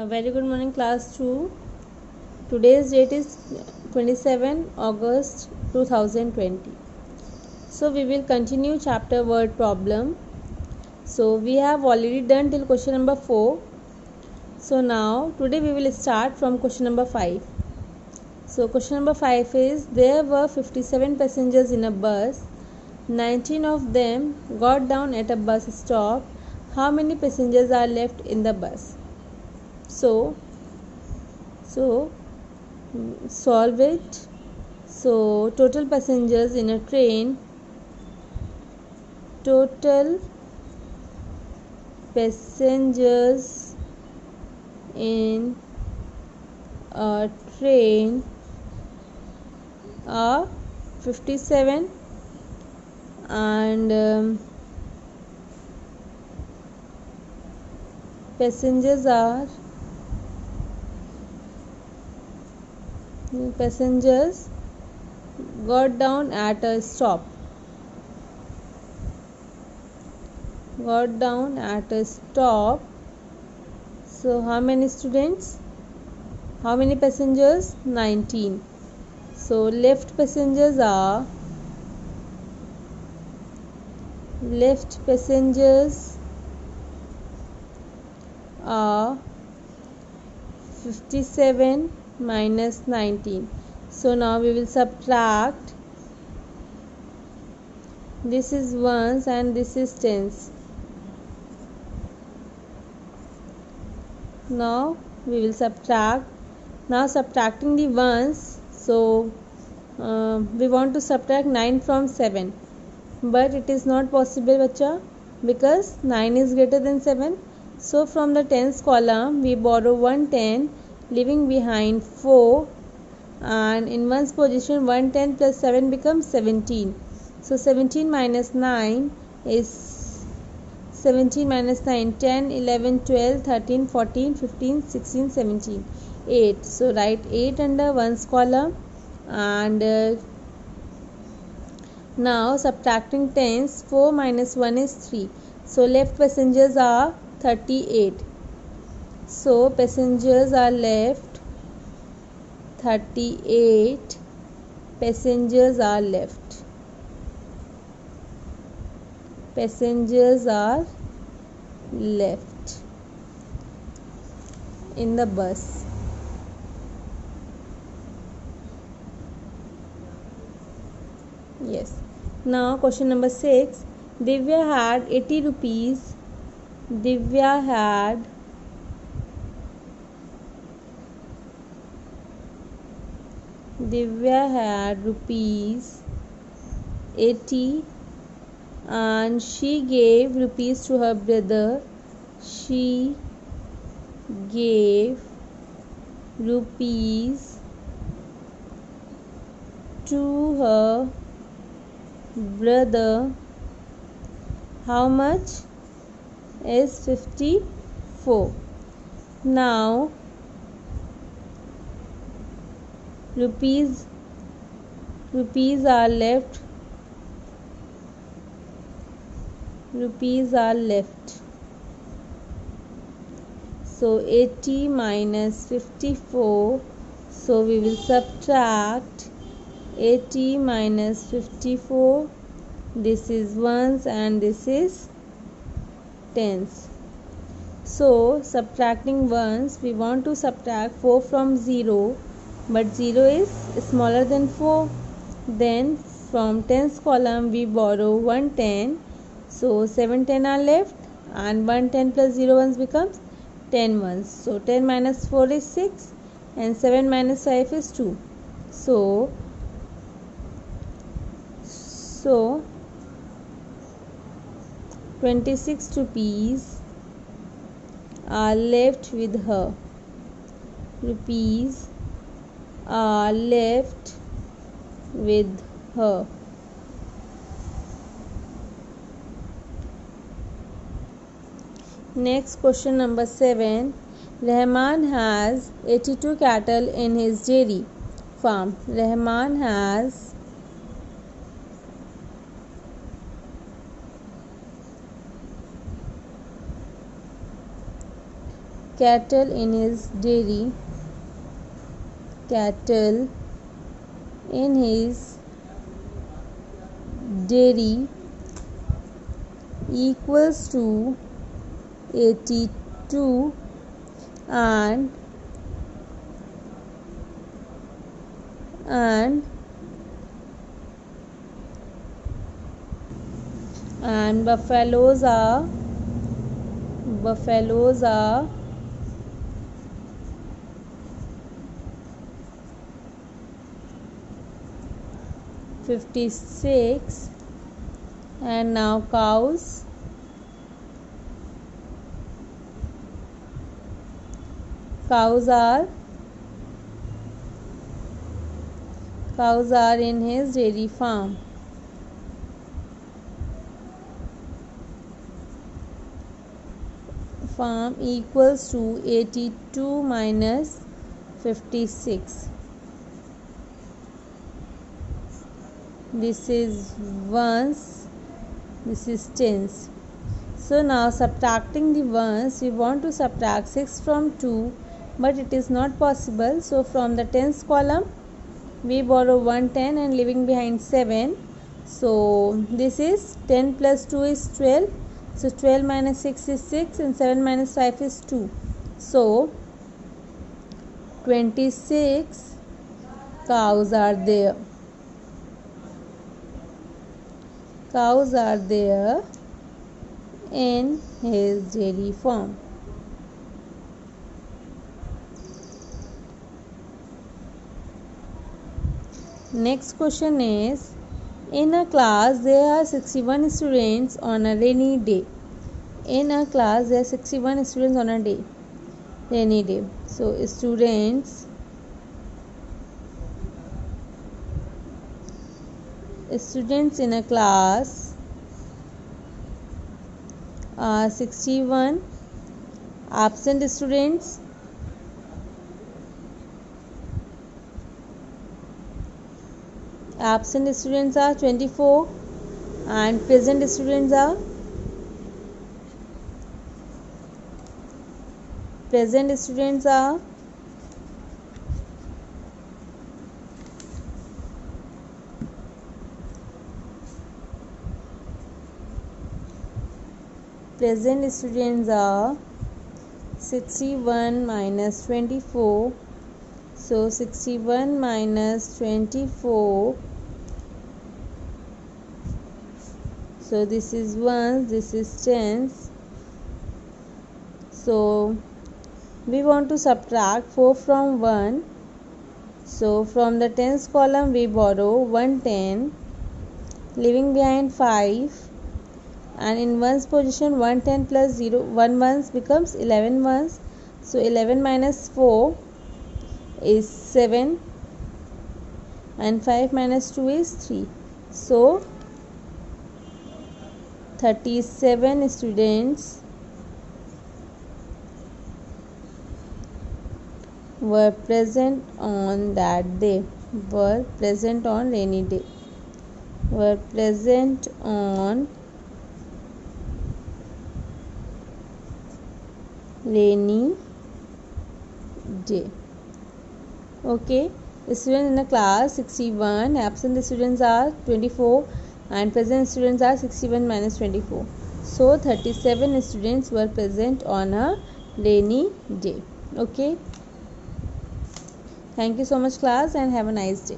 A very good morning, class 2. Today's date is 27 August 2020. So we will continue chapter word problem. So we have already done till question number 4. So now today we will start from question number 5. So question number 5 is, there were 57 passengers in a bus. 19 of them got down at a bus stop. How many passengers are left in the bus? So solve it. So total passengers in a train, total passengers in a train are 57 and passengers got down at a stop. So how many students? How many passengers? 19. So left passengers are 57 minus 19. So now we will subtract. This is ones and this is tens. Now we will subtract. Now subtracting the ones. So we want to subtract 9 from 7. But it is not possible, bacha, because 9 is greater than 7. So from the tens column we borrow 1 10, leaving behind 4, and in ones position 1 10 plus 7 becomes 17. So 17 minus 9 is 17 minus 9, 10, 11, 12, 13, 14, 15, 16, 17, 8. So write 8 under ones column. And now subtracting tens, 4 minus 1 is 3. So left passengers are 38. So passengers are left 38. Passengers are left in the bus. Yes. Now question number 6. Divya had 80 rupees. Divya had 80 and she gave rupees to her brother. She gave rupees to her brother. How much is 54? Now rupees are left. So 80 minus 54. So we will subtract 80 minus 54. This is ones and this is tens. So subtracting ones, we want to subtract 4 from 0, but 0 is smaller than 4. Then from tens column we borrow 1 10. So 7 10 are left, and 1 10 plus 0 ones becomes 10 ones. So 10 minus 4 is 6 and 7 minus 5 is 2. So 26 rupees are left with her. Next question number 7. Rahman has 82 cattle in his dairy farm. Rahman has 82 cattle in his dairy, cattle in his dairy equals to 82 and buffaloes are 56, and now cows are in his dairy farm. Equals to 82 minus 56. This is ones, this is tens. So now subtracting the ones, we want to subtract 6 from 2, but it is not possible. So from the tens column we borrow 110 and leaving behind 7. So this is 10 plus 2 is 12. So 12 minus 6 is 6 and 7 minus 5 is 2. So 26 cows are there. In his dairy farm. Next question is, in a class there are 61 students on a rainy day. In a class there are 61 students on a rainy day. So students in a class are 61. Absent students are 24 and present students are 61 minus 24. So 61 minus 24. So this is ones, this is tens. So we want to subtract 4 from 1. So from the tens column we borrow 110, leaving behind 5, and in ones position 110 plus 0, 1 ones becomes 11 ones. So 11 minus 4 is 7 and 5 minus 2 is 3. So 37 students were present on that day, were present on rainy day, Okay, students in the class 61, absent students are 24 and present students are 61 minus 24. So 37 students were present on a rainy day. Okay, thank you so much class and have a nice day.